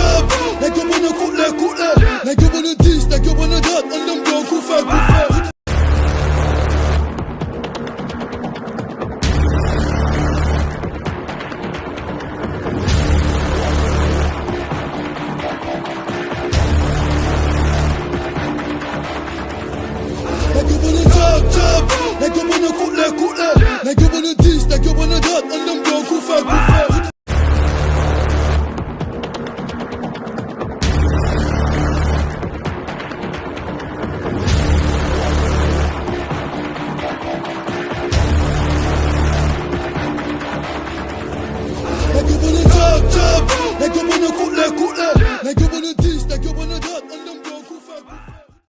chop. Like you wanna cook like. Like you wanna teach, like you wanna dot. And them go kufa. Like you wanna chop. Like you wanna cook like. Like you wanna teach, like you wanna dot. And them go kufa. Like you wanna chop. Like you wanna cook like. Like you wanna teach, like you wanna dot.